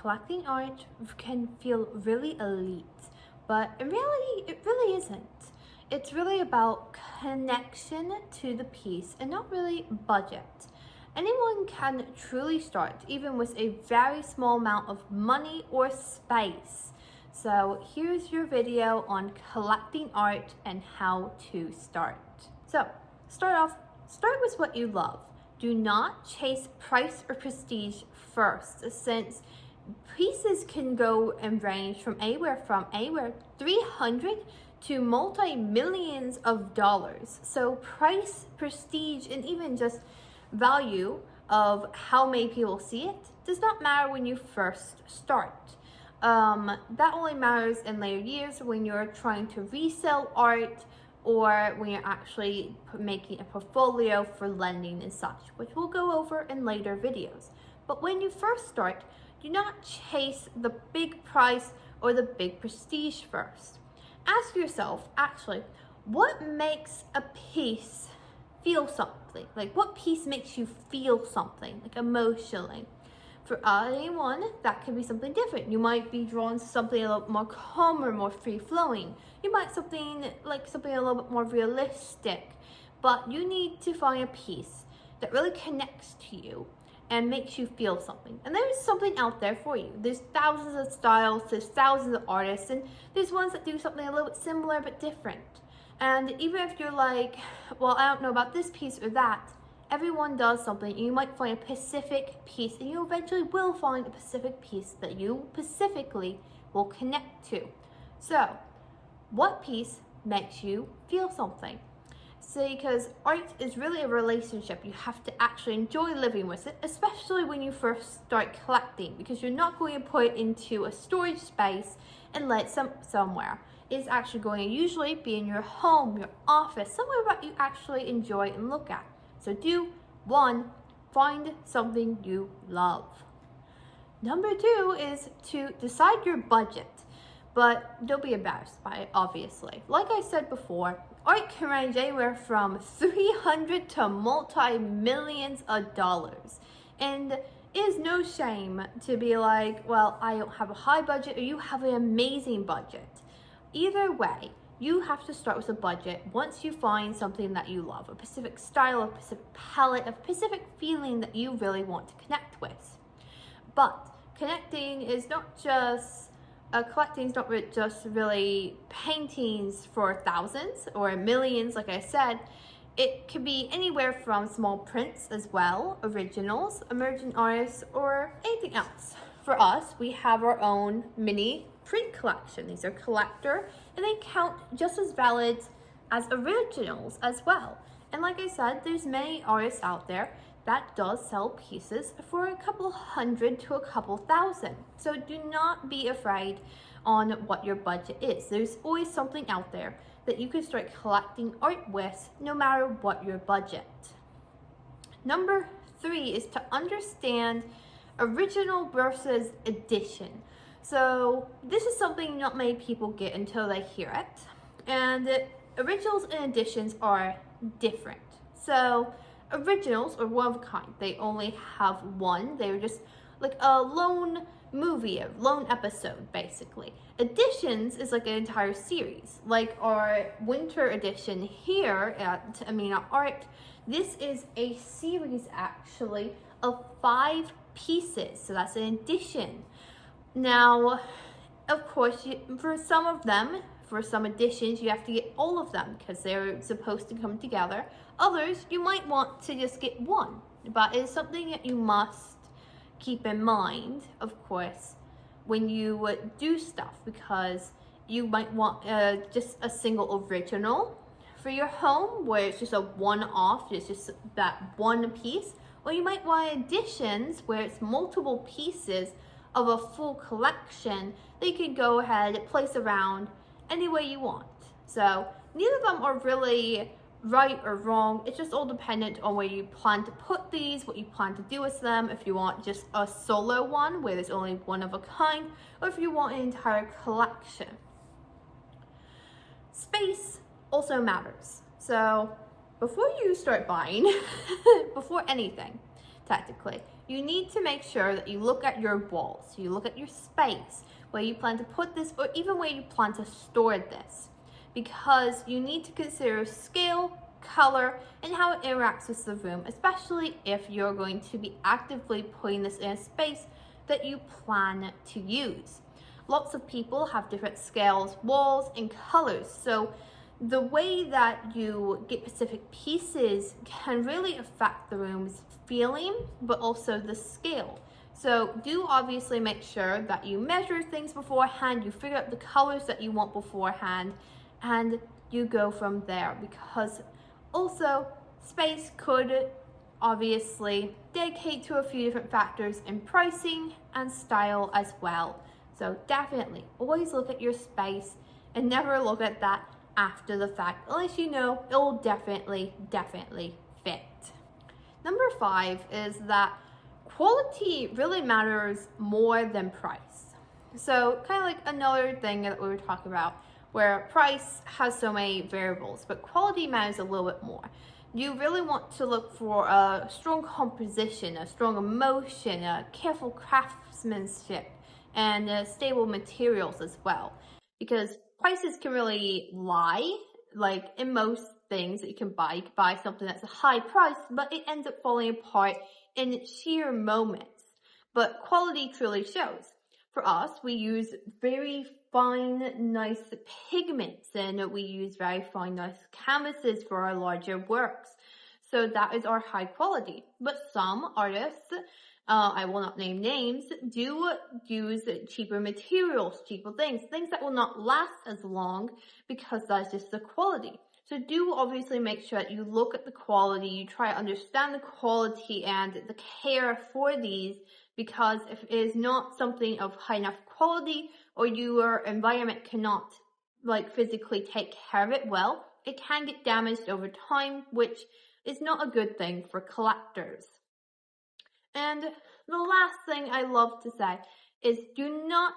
collecting art can feel really elite, but in reality, it really isn't. It's really about connection to the piece and not really budget. Anyone can truly start, even with a very small amount of money or space. So here's your video on collecting art and how to start. So start with what you love. Do not chase price or prestige first, since pieces can go and range from anywhere 300 to multi-millions of dollars. So price, prestige, and even just value of how many people see it does not matter when you first start. That only matters in later years when you're trying to resell art or when you're actually making a portfolio for lending and such, which we'll go over in later videos. But when you first start, do not chase the big price or the big prestige first. Ask yourself, actually, what makes a piece feel something? Like, what piece makes you feel something, like emotionally? For anyone, that could be something different. You might be drawn to something a little more calmer, more free-flowing. You might something a little bit more realistic. But you need to find a piece that really connects to you and makes you feel something. And there's something out there for you. There's thousands of styles, there's thousands of artists, and there's ones that do something a little bit similar but different. And even if you're like, well, I don't know about this piece or that, everyone does something. You might find a specific piece, and you eventually will find a specific piece that you specifically will connect to. So, what piece makes you feel something? So, because art is really a relationship, you have to actually enjoy living with it, especially when you first start collecting, because you're not going to put it into a storage space and let it somewhere. It's actually going to usually be in your home, your office, somewhere that you actually enjoy and look at. So find something you love. Number 2 is to decide your budget, but don't be embarrassed by it, obviously. Like I said before, art can range anywhere from 300 to multi-millions of dollars. And it is no shame to be like, well, I don't have a high budget, or you have an amazing budget. Either way, you have to start with a budget once you find something that you love, a specific style, a specific palette, a specific feeling that you really want to connect with. But collecting is not just really paintings for thousands or millions, like I said. It could be anywhere from small prints as well, originals, emerging artists, or anything else. For us, we have our own mini print collection. These are collector, and they count just as valid as originals as well. And like I said, there's many artists out there that does sell pieces for a couple hundred to a couple thousand. So do not be afraid on what your budget is. There's always something out there that you can start collecting art with, no matter what your budget. Number 3 is to understand original versus edition. So this is something not many people get until they hear it. And originals and editions are different. So originals are one of a kind. They only have one. They're just like a lone movie, a lone episode, basically. Editions is like an entire series. Like our winter edition here at Amina Art, this is a series actually of 5 pieces. So that's an edition. Now, of course, for some editions, you have to get all of them because they're supposed to come together. Others, you might want to just get one, but it's something that you must keep in mind, of course, when you do stuff, because you might want just a single original for your home where it's just a one-off, it's just that one piece, or you might want editions where it's multiple pieces of a full collection that you can go ahead and place around any way you want. So neither of them are really right or wrong. It's just all dependent on where you plan to put these, what you plan to do with them, if you want just a solo one where there's only one of a kind, or if you want an entire collection. Space also matters. So before you start buying, before anything, tactically, you need to make sure that you look at your walls, you look at your space, where you plan to put this, or even where you plan to store this, because you need to consider scale, color, and how it interacts with the room, especially if you're going to be actively putting this in a space that you plan to use. Lots of people have different scales, walls, and colors, so the way that you get specific pieces can really affect the room's feeling, but also the scale. So do obviously make sure that you measure things beforehand, you figure out the colors that you want beforehand, and you go from there, because also space could obviously dedicate to a few different factors in pricing and style as well. So definitely always look at your space and never look at that after the fact, unless you know it will definitely fit. Number 5 is that quality really matters more than price. So kind of like another thing that we were talking about, where price has so many variables, but quality matters a little bit more. You really want to look for a strong composition, a strong emotion, a careful craftsmanship, and stable materials as well. Because prices can really lie, like in most things that you can buy something that's a high price, but it ends up falling apart in sheer moments. But quality truly shows. For us, we use very fine, nice pigments, and we use very fine, nice canvases for our larger works. So that is our high quality. But some artists, I will not name names, do use cheaper materials, cheaper things that will not last as long, because that's just the quality. So do obviously make sure that you look at the quality, you try to understand the quality and the care for these, because if it is not something of high enough quality, or your environment cannot physically take care of it well, it can get damaged over time, which is not a good thing for collectors. And the last thing I love to say is do not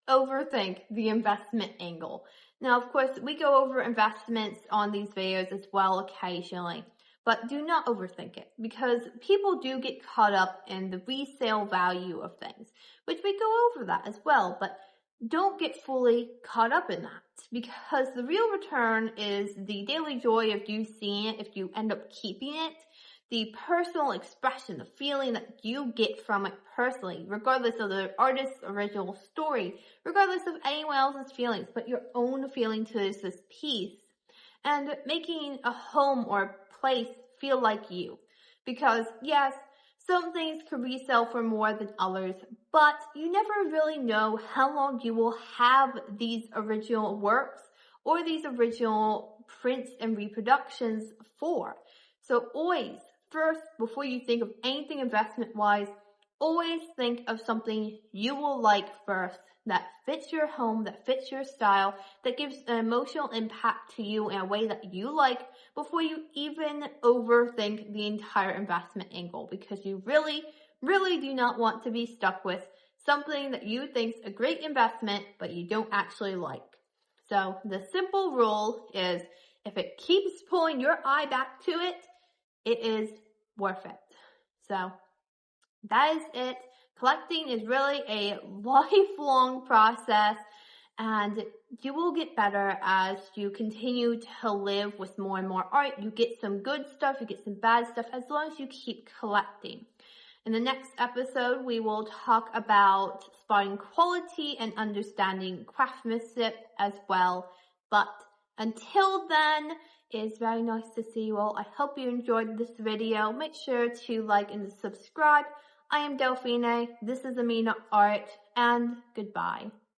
overthink the investment angle. Now, of course, we go over investments on these videos as well occasionally, but do not overthink it, because people do get caught up in the resale value of things, which we go over that as well, but don't get fully caught up in that, because the real return is the daily joy of you seeing it if you end up keeping it, the personal expression, the feeling that you get from it personally, regardless of the artist's original story, regardless of anyone else's feelings, but your own feeling to this piece, and making a home or a place feel like you. Because yes, some things could resell for more than others, but you never really know how long you will have these original works or these original prints and reproductions for. So always, first, before you think of anything investment-wise, always think of something you will like first, that fits your home, that fits your style, that gives an emotional impact to you in a way that you like, before you even overthink the entire investment angle, because you really do not want to be stuck with something that you think is a great investment, but you don't actually like. So the simple rule is, if it keeps pulling your eye back to it, it is worth it. So that is it. Collecting is really a lifelong process, and you will get better as you continue to live with more and more art. You get some good stuff, you get some bad stuff, as long as you keep collecting. In the next episode, we will talk about spotting quality and understanding craftsmanship as well. But until then, it's very nice to see you all. I hope you enjoyed this video. Make sure to like and subscribe. I am Delphine. This is Amina Art, and goodbye.